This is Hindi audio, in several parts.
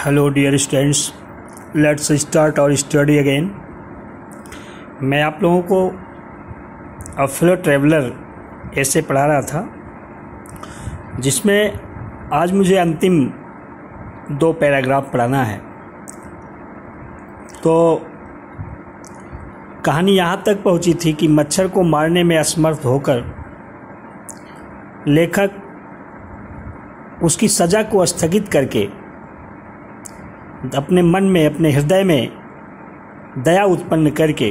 Hello dear students, let's start और स्टडी अगेन। मैं आप लोगों को अ फेलो ट्रैवलर ऐसे पढ़ा रहा था, जिसमें आज मुझे अंतिम 2 पैराग्राफ पढ़ाना है। तो कहानी यहाँ तक पहुँची थी कि मच्छर को मारने में असमर्थ होकर लेखक उसकी सज़ा को स्थगित करके अपने मन में, अपने हृदय में दया उत्पन्न करके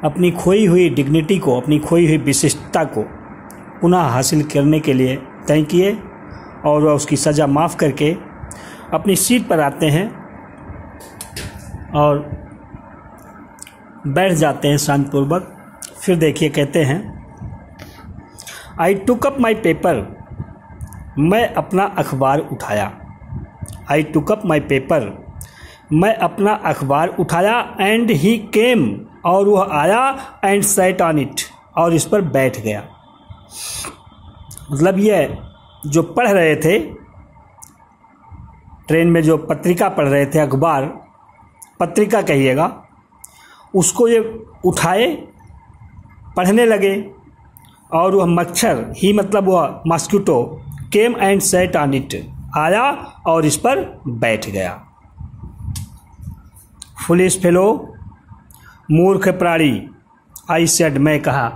अपनी खोई हुई डिग्निटी को, अपनी खोई हुई विशिष्टता को पुनः हासिल करने के लिए तय किए और वह उसकी सज़ा माफ़ करके अपनी सीट पर आते हैं और बैठ जाते हैं शांतिपूर्वक। फिर देखिए, कहते हैं, आई टुक अप माई पेपर, मैं अपना अखबार उठाया। आई टुक अप माई पेपर, मैं अपना अखबार उठाया। एंड ही केम, और वह आया। एंड सैट ऑन इट, और इस पर बैठ गया। मतलब यह जो पढ़ रहे थे, ट्रेन में जो पत्रिका पढ़ रहे थे, अखबार पत्रिका कहिएगा, उसको ये उठाए, पढ़ने लगे। और वह मच्छर, ही मतलब वह mosquito, came and sat on it, आया और इस पर बैठ गया। फुलिश फेलो, मूर्ख प्राणी, आई सेड, मैं कहा।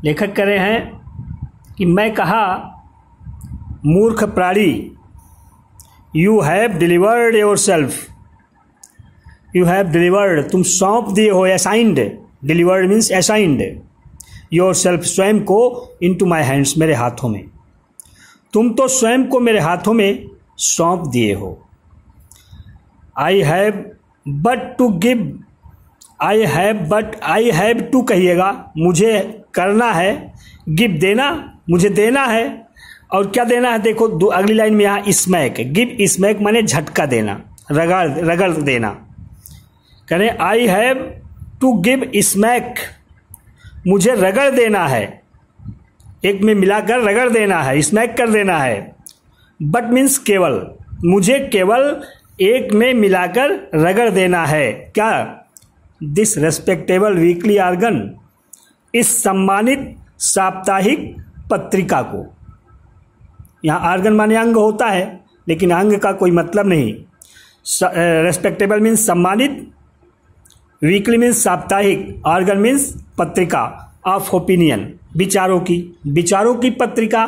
लेखक कह रहे हैं कि मैं कहा, मूर्ख प्राणी, you have delivered your self, you have delivered, तुम सौंप दिए हो, assigned, delivered means assigned, your self, स्वयं को, इनटू माई हैंड्स, मेरे हाथों में। तुम तो स्वयं को मेरे हाथों में सौंप दिए हो। I have but to give, I have to कहिएगा, मुझे करना है, गिव देना, मुझे देना है। और क्या देना है, देखो अगली लाइन में यहाँ स्मैक, गिव स्मैक माने झटका देना, रगड़ देना। करें, I have to give smack, मुझे रगड़ देना है, एक में मिलाकर रगड़ देना है, स्मैक कर देना है। बट मीन्स केवल, मुझे केवल एक में मिलाकर रगड़ देना है। क्या? दिस रेस्पेक्टेबल वीकली आर्गन, इस सम्मानित साप्ताहिक पत्रिका को। यहाँ आर्गन माने अंग होता है, लेकिन अंग का कोई मतलब नहीं। रेस्पेक्टेबल मीन्स सम्मानित, वीकली मीन्स साप्ताहिक, आर्गन मीन्स पत्रिका ऑफ ओपिनियन, विचारों की पत्रिका।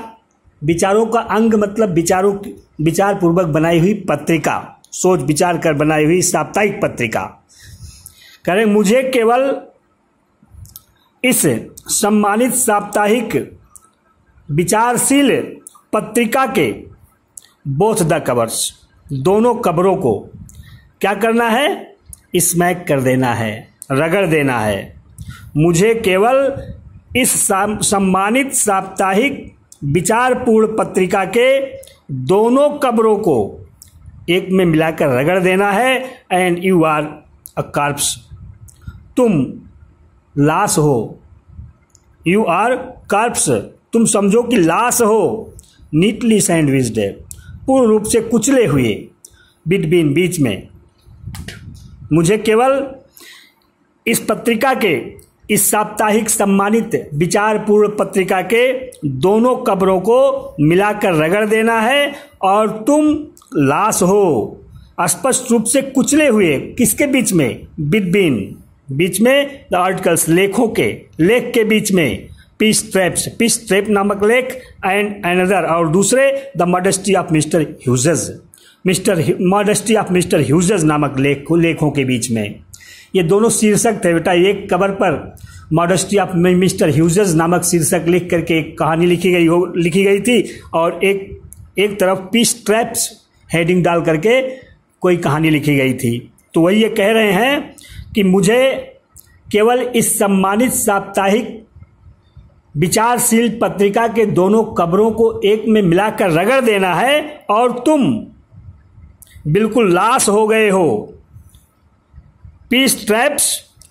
विचारों का अंग मतलब विचार पूर्वक बनाई हुई पत्रिका, सोच विचार कर बनाई हुई साप्ताहिक पत्रिका। करें, मुझे केवल इस सम्मानित साप्ताहिक विचारशील पत्रिका के बोथ द कवर्स, दोनों कवरों को क्या करना है? स्मैक कर देना है, रगड़ देना है। मुझे केवल इस सम्मानित साप्ताहिक विचारपूर्ण पत्रिका के दोनों कब्रों को एक में मिलाकर रगड़ देना है। And you are a corpse, तुम लाश हो। यू आर कार्प्स, तुम समझो कि लाश हो। नीटली सैंडविच्ड, पूर्ण रूप से कुचले हुए, बिटवीन, बीच में। मुझे केवल इस पत्रिका के, इस साप्ताहिक सम्मानित विचारपूर्ण पत्रिका के दोनों कब्रों को मिलाकर रगड़ देना है। और तुम लाश हो, स्पष्ट रूप से कुचले हुए। किसके बीच में? बिटवीन, बीच में, द आर्टिकल्स, लेखों के, लेख के बीच में। पीस ट्रैप नामक लेख, एंड अनदर, और दूसरे, the modesty of mister Hughes नामक लेखों के बीच में। ये दोनों शीर्षक थे बेटा। एक कवर पर मॉडेस्टी ऑफ मिस्टर ह्यूजेस नामक शीर्षक लिख करके एक कहानी लिखी गई थी, और एक तरफ पीस ट्रैप्स हेडिंग डाल करके कोई कहानी लिखी गई थी। तो वही ये कह रहे हैं कि मुझे केवल इस सम्मानित साप्ताहिक विचारशील पत्रिका के दोनों कब्रों को एक में मिलाकर रगड़ देना है, और तुम बिल्कुल लाश हो गए हो। पीस ट्रैप्स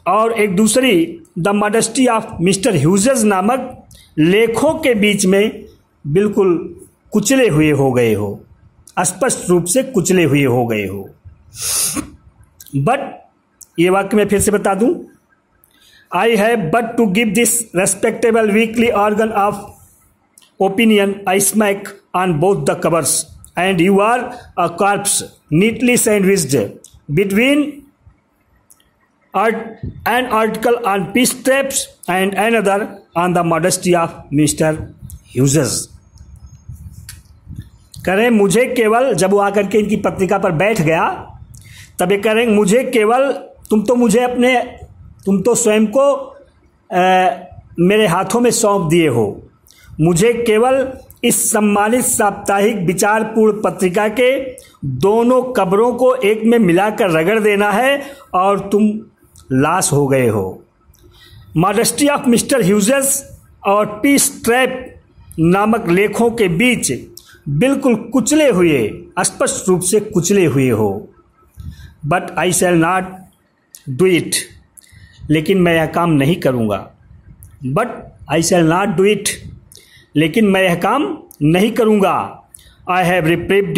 और एक दूसरी the modesty of mister Hughes नामक लेखों के बीच में बिल्कुल कुचले हुए हो गए हो। स्पष्ट रूप से कुचले हुए हो गए हो। बट ये वाक्य मैं फिर से बता दूं, I have but to give this respectable weekly organ of opinion a smack on both the covers and you are a corpse neatly sandwiched between an article on peace traps and another on the modesty of Mr. Hughes। करें मुझे केवल, जब वो आकर के इनकी पत्रिका पर बैठ गया तब ये करें मुझे केवल, तुम तो स्वयं को मेरे हाथों में सौंप दिए हो, मुझे केवल इस सम्मानित साप्ताहिक विचारपूर्ण पत्रिका के दोनों कब्रों को एक में मिलाकर रगड़ देना है और तुम लाश हो गए हो। मॉडेस्टी ऑफ मिस्टर ह्यूजेस और पीस ट्रैप नामक लेखों के बीच बिल्कुल कुचले हुए, स्पष्ट रूप से कुचले हुए हो। But I shall not do it, लेकिन मैं यह काम नहीं करूँगा। But I shall not do it, लेकिन मैं यह काम नहीं करूँगा। आई हैव रिप्रीव्ड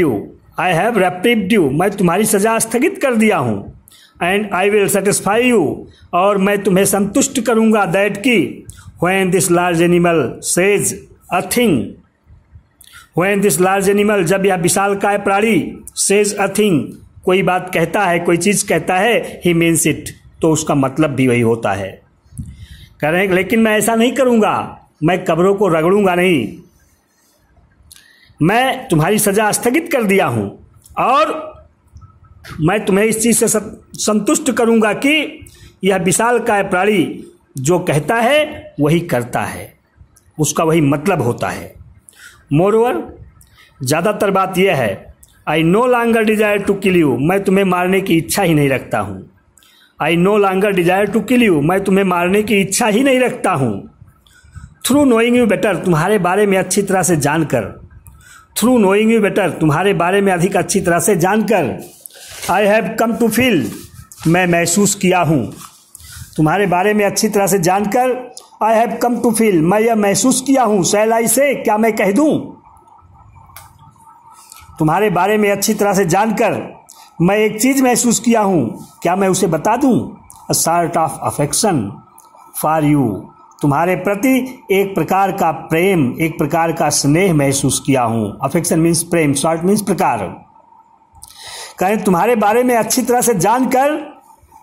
यू, मैं तुम्हारी सज़ा स्थगित कर दिया हूँ। And I will satisfy you, और मैं तुम्हें संतुष्ट करूँगा। दैट की when this large animal says a thing, when this large animal, जब यह विशालकाय प्राणी सेज अ थिंग, कोई बात कहता है, कोई चीज़ कहता है, ही मीन्स इट, तो उसका मतलब भी वही होता है। कह रहे हैं लेकिन मैं ऐसा नहीं करूँगा, मैं कब्रों को रगड़ूंगा नहीं, मैं तुम्हारी सजा स्थगित कर दिया हूं और मैं तुम्हें इस चीज से संतुष्ट करूंगा कि यह विशालकाय प्राणी जो कहता है वही करता है, उसका वही मतलब होता है। मोरओवर, ज़्यादातर बात यह है, I no longer desire to kill you, मैं तुम्हें मारने की इच्छा ही नहीं रखता हूँ। I no longer desire to kill you, मैं तुम्हें मारने की इच्छा ही नहीं रखता हूँ। थ्रू नोइंग यू बेटर, तुम्हारे बारे में अच्छी तरह से जानकर, थ्रू नोइंग यू बेटर, तुम्हारे बारे में अधिक अच्छी तरह से जानकर, I have come to feel, मैं महसूस किया हूँ। तुम्हारे बारे में अच्छी तरह से जानकर, I have come to feel, मैं यह महसूस किया हूँ। शैल आई से, क्या मैं कह दूँ? तुम्हारे बारे में अच्छी तरह से जानकर मैं एक चीज़ महसूस किया हूँ, क्या मैं उसे बता दूँ? A sort of affection for you, तुम्हारे प्रति एक प्रकार का प्रेम, एक प्रकार का स्नेह महसूस किया हूँ। अफेक्शन मीन्स प्रेम, सॉर्ट मीन्स प्रकार। कहें तुम्हारे बारे में अच्छी तरह से जानकर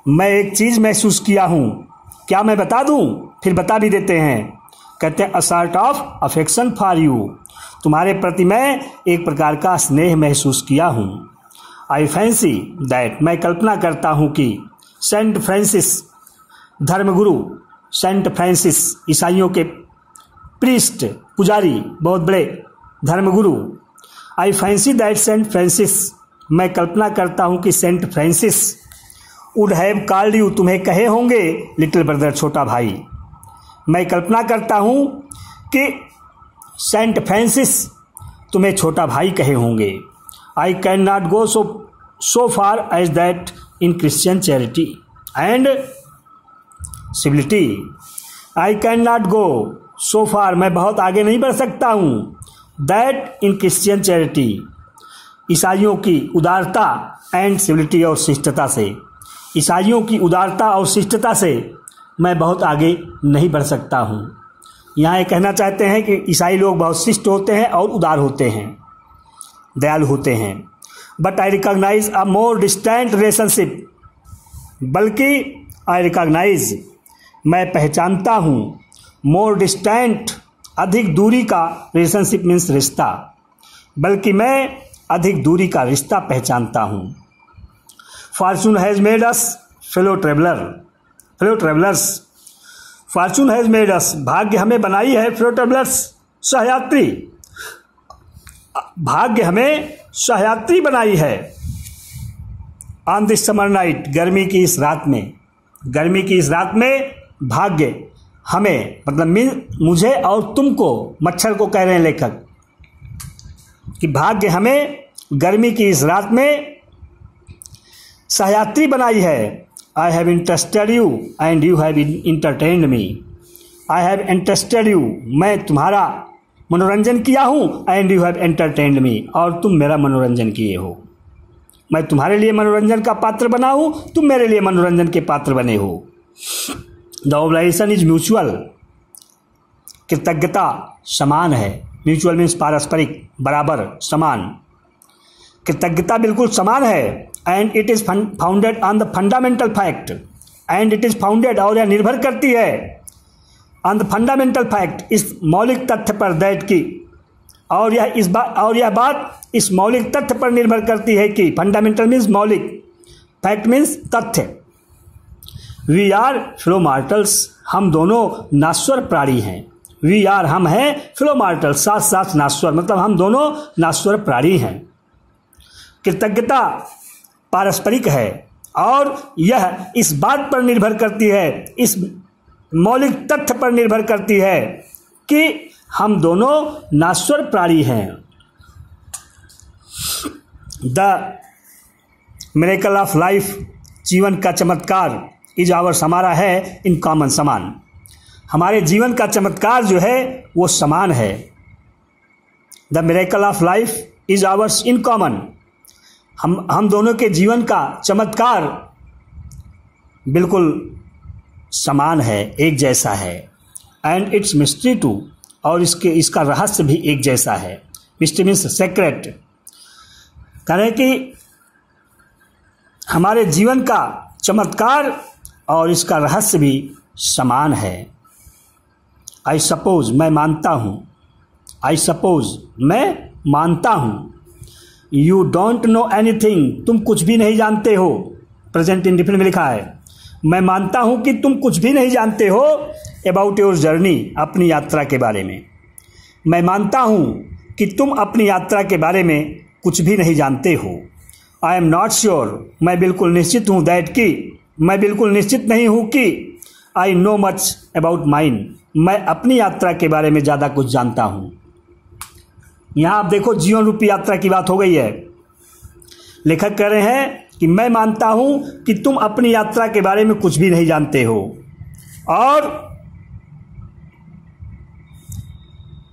मैं एक चीज़ महसूस किया हूँ, क्या मैं बता दूँ? फिर बता भी देते हैं, कहते हैं a sort of affection for you, तुम्हारे प्रति मैं एक प्रकार का स्नेह महसूस किया हूँ। आई फैंसी दैट, मैं कल्पना करता हूँ कि सेंट फ्रांसिस धर्मगुरु, सेंट फ्रांसिस ईसाइयों के प्रीस्ट, पुजारी, बहुत बड़े धर्मगुरु। I fancy that Saint Francis, मैं कल्पना करता हूँ कि Saint Francis would have called you, तुम्हें कहे होंगे लिटिल ब्रदर, छोटा भाई। मैं कल्पना करता हूँ कि सेंट फ्रांसिस तुम्हें छोटा भाई कहे होंगे। I can not go so far as that in Christian charity and civility. I can not go so far, मैं बहुत आगे नहीं बढ़ सकता हूँ, दैट इन क्रिश्चियन चैरिटी, ईसाइयों की उदारता एंड सिविलिटी, और शिष्टता से, ईसाइयों की उदारता और शिष्टता से मैं बहुत आगे नहीं बढ़ सकता हूँ। यहाँ ये कहना चाहते हैं कि ईसाई लोग बहुत शिष्ट होते हैं और उदार होते हैं, दयालु होते हैं। But I recognise a more distant relationship, बल्कि आई रिकॉग्नाइज, मैं पहचानता हूँ, मोर डिस्टेंट, अधिक दूरी का, रिलेशनशिप मीन्स रिश्ता, बल्कि मैं अधिक दूरी का रिश्ता पहचानता हूँ। Fortune has made us fellow travellers, Fortune has made us, भाग्य हमें बनाई है, फेलो ट्रेवलर्स, सहयात्री, भाग्य हमें सहयात्री बनाई है। ऑन दिस समर नाइट, गर्मी की इस रात में, गर्मी की इस रात में भाग्य हमें, मतलब मुझे और तुमको, मच्छर को कह रहे हैं लेखक कि भाग्य हमें गर्मी की इस रात में सहयात्री बनाई है। I have interested you and you have entertained me, I have interested you, मैं तुम्हारा, मनोरंजन किया हूँ, and you have entertained me, और तुम मेरा मनोरंजन किए हो। मैं तुम्हारे लिए मनोरंजन का पात्र बना हूँ, तुम मेरे लिए मनोरंजन के पात्र बने हो। द ऑब्लाइजेशन इज म्यूचुअल, कृतज्ञता समान है। म्यूचुअल मीन्स पारस्परिक, बराबर, समान। कृतज्ञता बिल्कुल समान है। And it is founded on the fundamental fact, and it is founded, और यह निर्भर करती है ऑन द फंडामेंटल फैक्ट, इस मौलिक तथ्य पर, दैट की, और यह बात इस मौलिक तथ्य पर निर्भर करती है कि फंडामेंटल मीन्स मौलिक, फैक्ट मीन्स तथ्य। वी आर फेलो मॉर्टल्स, हम दोनों नाश्वर प्राणी हैं। वी आर, हम हैं, फेलो मॉर्टल्स, साथ साथ नाश्वर, मतलब हम दोनों नाश्वर प्राणी हैं। कृतज्ञता पारस्परिक है, और यह इस बात पर निर्भर करती है, इस मौलिक तथ्य पर निर्भर करती है कि हम दोनों नाश्वर प्राणी हैं। द मिरेकल ऑफ लाइफ, जीवन का चमत्कार, इज आवर्स, हमारा है, इन कॉमन, समान। हमारे जीवन का चमत्कार जो है वो समान है। The miracle of life is hours in common, हम दोनों के जीवन का चमत्कार बिल्कुल समान है, एक जैसा है। एंड इट्स मिस्ट्री टू, और इसका रहस्य भी एक जैसा है। मिस्ट्री मीन्स सेक्रेट, कह रहे कि हमारे जीवन का चमत्कार और इसका रहस्य भी समान है। आई सपोज, मैं मानता हूँ। आई सपोज, मैं मानता हूँ। यू डोंट नो एनीथिंग, तुम कुछ भी नहीं जानते हो। प्रेजेंट इंडिफिनिट में लिखा है, मैं मानता हूं कि तुम कुछ भी नहीं जानते हो अबाउट योर जर्नी, अपनी यात्रा के बारे में। मैं मानता हूं कि तुम अपनी यात्रा के बारे में कुछ भी नहीं जानते हो। आई एम नॉट श्योर, मैं बिल्कुल निश्चित हूं, दैट की, मैं बिल्कुल निश्चित नहीं हूं कि I know much about mine, मैं अपनी यात्रा के बारे में ज़्यादा कुछ जानता हूं। यहाँ आप देखो, जीवन रूपी यात्रा की बात हो गई है। लेखक कह रहे हैं कि मैं मानता हूं कि तुम अपनी यात्रा के बारे में कुछ भी नहीं जानते हो, और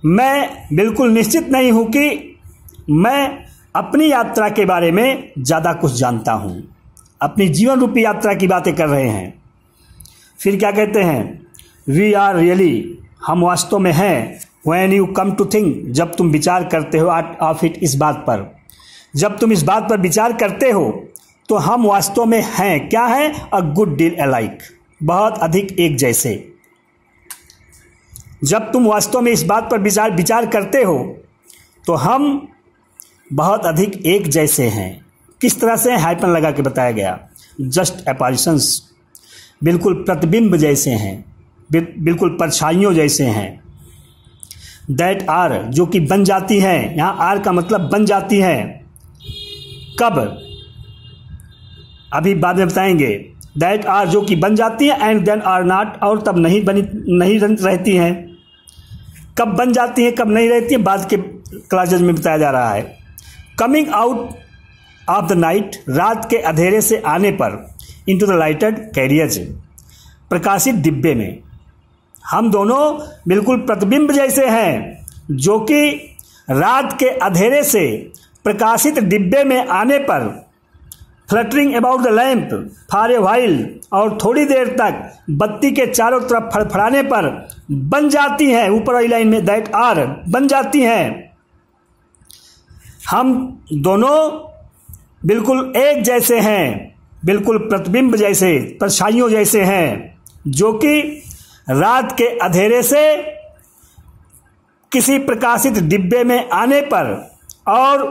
मैं बिल्कुल निश्चित नहीं हूं कि मैं अपनी यात्रा के बारे में ज़्यादा कुछ जानता हूं। अपनी जीवन रूपी यात्रा की बातें कर रहे हैं। फिर क्या कहते हैं, वी आर रियली, हम वास्तव में हैं, when you come to think, जब तुम विचार करते हो ऑफ इट, इस बात पर, जब तुम इस बात पर विचार करते हो तो हम वास्तव में हैं, क्या है, अ गुड डील अलाइक, बहुत अधिक एक जैसे। जब तुम वास्तव में इस बात पर विचार करते हो तो हम बहुत अधिक एक जैसे हैं। किस तरह से, हाइपन लगा के बताया गया। जस्ट एपारिशंस, बिल्कुल प्रतिबिंब जैसे हैं, बिल्कुल परछाइयों जैसे हैं। दैट आर, जो कि बन जाती हैं, यहाँ आर का मतलब बन जाती हैं। कब, अभी बाद में बताएंगे। दैट आर, जो कि बन जाती हैं, एंड देन आर नॉट, और तब नहीं रहती हैं। कब बन जाती हैं, कब नहीं रहती हैं, बाद के क्लासेज में बताया जा रहा है। Coming out of the night, रात के अंधेरे से आने पर, इनटू द लाइटेड कैरियर्स, प्रकाशित डिब्बे में। हम दोनों बिल्कुल प्रतिबिंब जैसे हैं, जो कि रात के अंधेरे से प्रकाशित डिब्बे में आने पर, fluttering about the lamp for a while, और थोड़ी देर तक बत्ती के चारों तरफ फड़फड़ाने पर बन जाती हैं। ऊपर वाली लाइन में दैट आर, बन जाती हैं। हम दोनों बिल्कुल एक जैसे हैं, बिल्कुल प्रतिबिंब जैसे, परछाइयों जैसे हैं, जो कि रात के अंधेरे से किसी प्रकाशित डिब्बे में आने पर और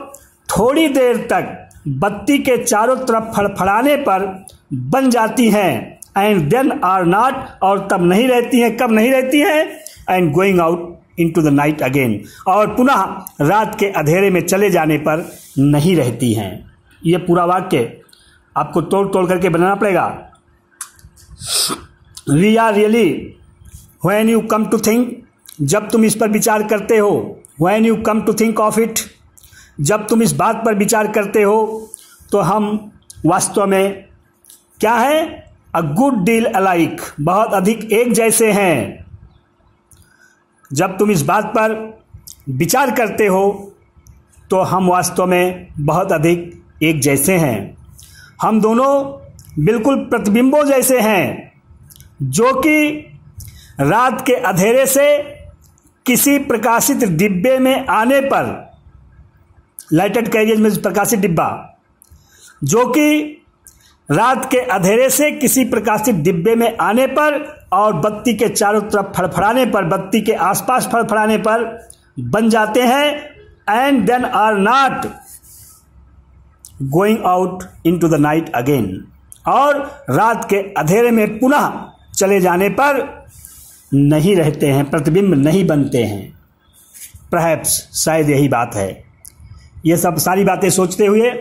थोड़ी देर तक बत्ती के चारों तरफ फड़फड़ाने पर बन जाती हैं। एंड देन आर नॉट, और तब नहीं रहती हैं। कब नहीं रहती हैं, and going out into the night again, और पुनः रात के अंधेरे में चले जाने पर नहीं रहती हैं। ये पूरा वाक्य आपको तोड़ तोड़ करके बनाना पड़ेगा। We are really, when you come to think, जब तुम इस पर विचार करते हो, when you come to think of it, जब तुम इस बात पर विचार करते हो तो हम वास्तव में क्या है, अ गुड डील अलाइक, बहुत अधिक एक जैसे हैं। जब तुम इस बात पर विचार करते हो तो हम वास्तव में बहुत अधिक एक जैसे हैं। हम दोनों बिल्कुल प्रतिबिंबों जैसे हैं, जो कि रात के अंधेरे से किसी प्रकाशित डिब्बे में आने पर, लाइटेड कैरियर में प्रकाशित डिब्बा, जो कि रात के अंधेरे से किसी प्रकाशित डिब्बे में आने पर और बत्ती के चारों तरफ फड़फड़ाने पर, बत्ती के आसपास फड़फड़ाने पर बन जाते हैं। And then are not going out into the night again, और रात के अंधेरे में पुनः चले जाने पर नहीं रहते हैं, प्रतिबिंब नहीं बनते हैं। परहैप्स, शायद यही बात है। ये सब सारी बातें सोचते हुए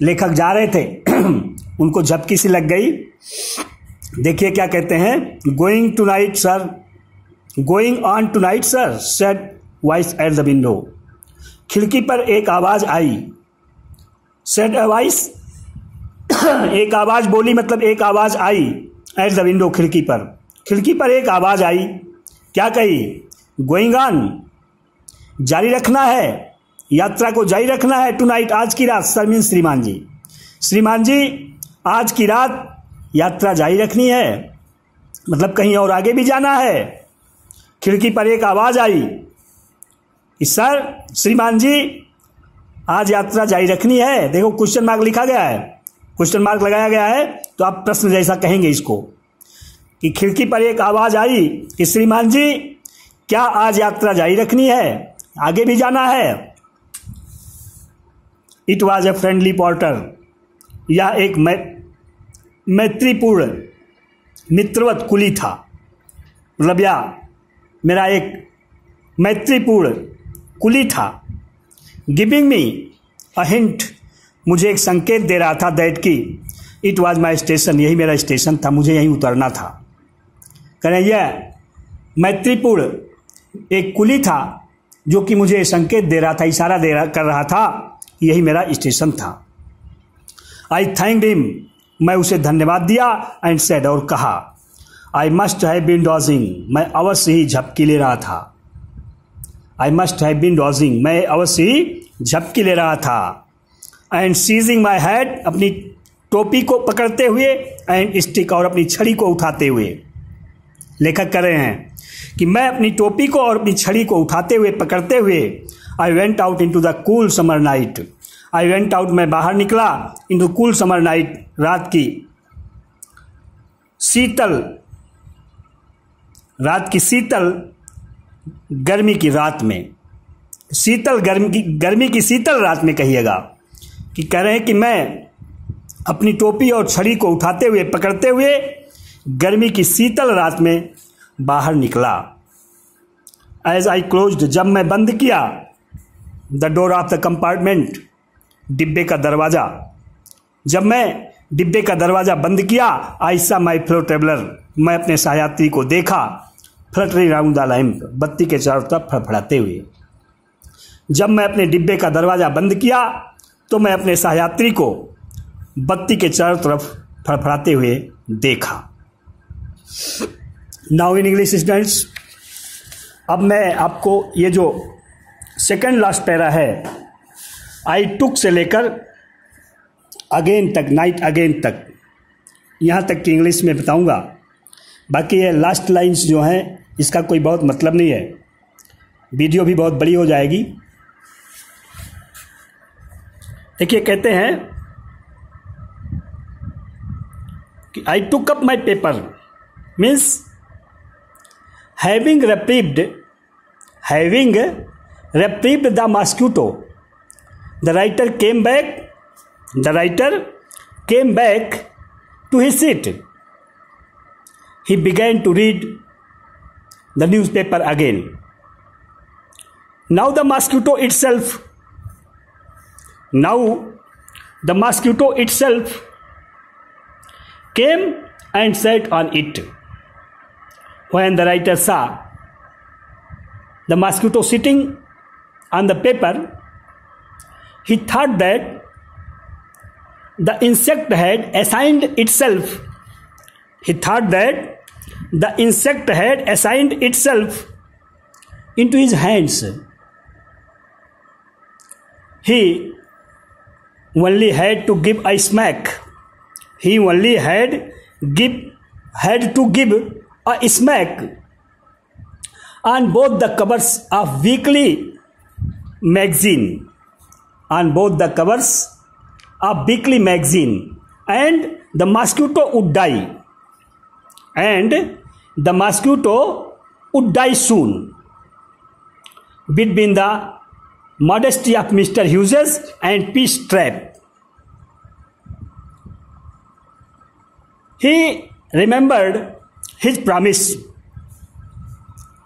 लेखक जा रहे थे, उनको झपकी सी लग गई। देखिए क्या कहते हैं। Going tonight sir, going on tonight sir, said voice at the window. खिड़की पर एक आवाज आई। सेड अ वॉइस, एक आवाज बोली, मतलब एक आवाज आई। एट द विंडो, खिड़की पर, खिड़की पर एक आवाज आई। क्या कही? गोइंग ऑन, जारी रखना है, यात्रा को जारी रखना है। टू नाइट, आज की रात। सर मीन श्रीमान जी, श्रीमान जी आज की रात यात्रा जारी रखनी है, मतलब कहीं और आगे भी जाना है। खिड़की पर एक आवाज आई कि सर श्रीमान जी आज यात्रा जारी रखनी है। देखो क्वेश्चन मार्क लिखा गया है, क्वेश्चन मार्क लगाया गया है, तो आप प्रश्न जैसा कहेंगे इसको कि खिड़की पर एक आवाज आई कि श्रीमान जी क्या आज यात्रा जारी रखनी है, आगे भी जाना है। It was a friendly porter, यह एक मैत्रीपूर्ण मित्रवत कुली था। मतलब यह मेरा एक मैत्रीपूर्ण कुली था। गिविंग मी अ हिंट, मुझे एक संकेत दे रहा था। दैट की इट वॉज माई स्टेशन, यही मेरा स्टेशन था, मुझे यहीं उतरना था। कहें यह मैत्रीपूर्ण एक कुली था जो कि मुझे संकेत दे रहा था, इशारा कर रहा था, यही मेरा स्टेशन था। आई थैंक्ड हिम, मैं उसे धन्यवाद दिया। एंड सेड, और कहा, I must have been dozing, मैं अवश्य ही झपकी ले रहा था। I must have been dozing, मैं अवश्य ही झपकी ले रहा था। एंड सीजिंग माई हैट, अपनी टोपी को पकड़ते हुए, एंड स्टिक, और अपनी छड़ी को उठाते हुए। लेखक कर रहे हैं कि मैं अपनी टोपी को और अपनी छड़ी को उठाते हुए, पकड़ते हुए, I went out into the cool summer night, I went out, मैं बाहर निकला, into cool summer night, रात की शीतल गर्मी की रात में, गर्मी की शीतल रात में कहिएगा, कि कह रहे हैं कि मैं अपनी टोपी और छड़ी को उठाते हुए, पकड़ते हुए गर्मी की शीतल रात में बाहर निकला। एज आई क्लोज्ड, जब मैं बंद किया, the door of the compartment, डिब्बे का दरवाजा, जब मैं डिब्बे का दरवाजा बंद किया, I saw my fellow traveller, मैं अपने सहयात्री को देखा, फ्लटरिंग राउंड द लैंप, बत्ती के चारों तरफ फड़फड़ाते हुए। जब मैं अपने डिब्बे का दरवाजा बंद किया तो मैं अपने सहयात्री को बत्ती के चारों तरफ फड़फड़ाते हुए देखा। नाउ इन इंग्लिश स्टूडेंट्स, अब मैं आपको ये जो सेकंड लास्ट पैरा है, आई टुक से लेकर अगेन तक, नाइट अगेन तक, यहाँ तक की इंग्लिश में बताऊंगा। बाकी ये लास्ट लाइंस जो हैं इसका कोई बहुत मतलब नहीं है, वीडियो भी बहुत बड़ी हो जाएगी। देखिए कहते हैं कि I took up my paper, means having reprieved the mosquito, the writer came back to his seat. He began to read the newspaper again. Now the mosquito itself came and sat on it. When the writer saw the mosquito sitting on the paper, he thought that the insect had assigned itself into his hands. He only had to give a smack. He only had to give a smack on both the covers of weekly magazine. On both the covers of weekly magazine, and the mosquito would die. And the mosquito would die soon. Between the modesty of Mr. Hughes and peace trap, he remembered his promise.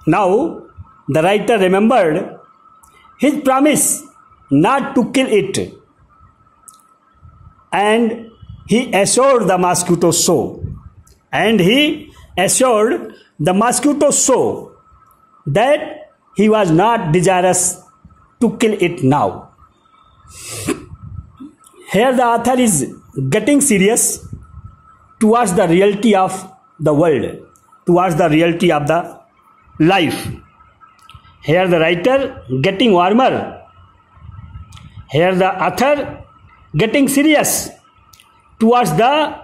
Now the writer remembered his promise not to kill it, and he assured the mosquito so. And he assured the mosquito so that he was not desirous to kill it now. Here the author is getting serious towards the reality of the world, towards the reality of the life. Here the writer getting warmer. Here the author getting serious towards the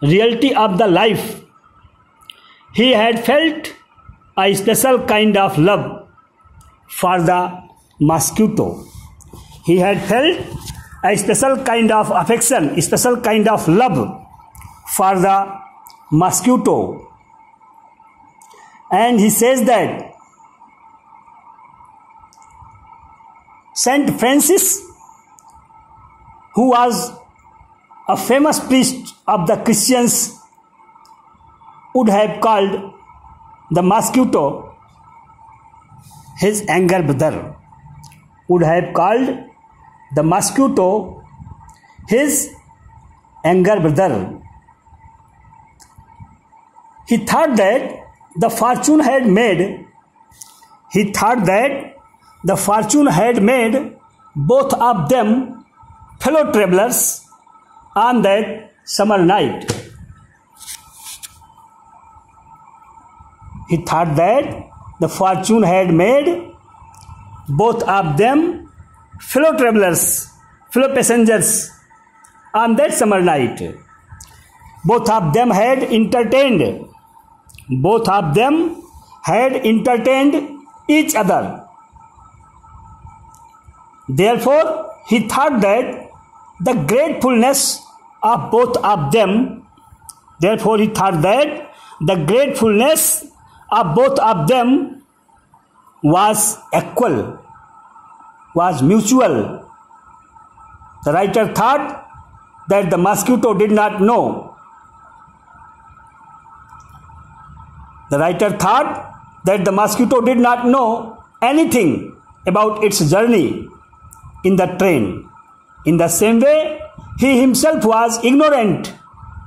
reality of the life. He had felt a special kind of love for the mosquito. He had felt a special kind of affection, a special kind of love for the mosquito. And he says that Saint Francis, who was a famous priest of the Christians, would have called the mosquito his younger brother. Would have called the mosquito his younger brother. He thought that the fortune had made both of them fellow travelers on that summer night. He thought that the fortune had made both of them fellow travelers, fellow passengers on that summer night. Both of them had entertained each other. Therefore, he thought that the gratefulness of both of them was equal, was mutual. The writer thought that the mosquito did not know. Anything about its journey in the train. In the same way, he himself was ignorant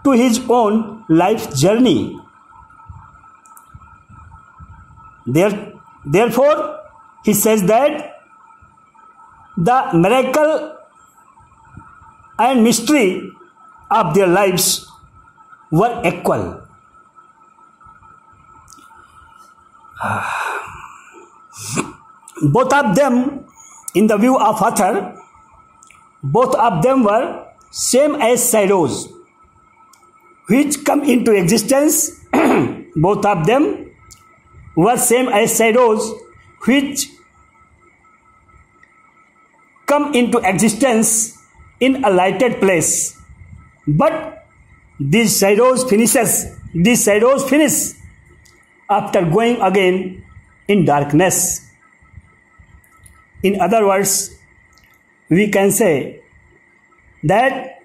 to his own life journey. Therefore, he says that the miracle and mystery of their lives were equal. Both of them, in the view of author, both of them were same as shadows which come into existence. Both of them were same as shadows which come into existence in a lighted place. But these shadows finish after going again in darkness. In other words, we can say that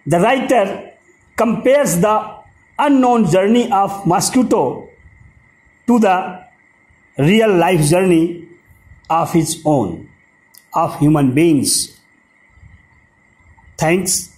the writer compares the unknown journey of mosquito to the real life journey of his own, of human beings. Thanks.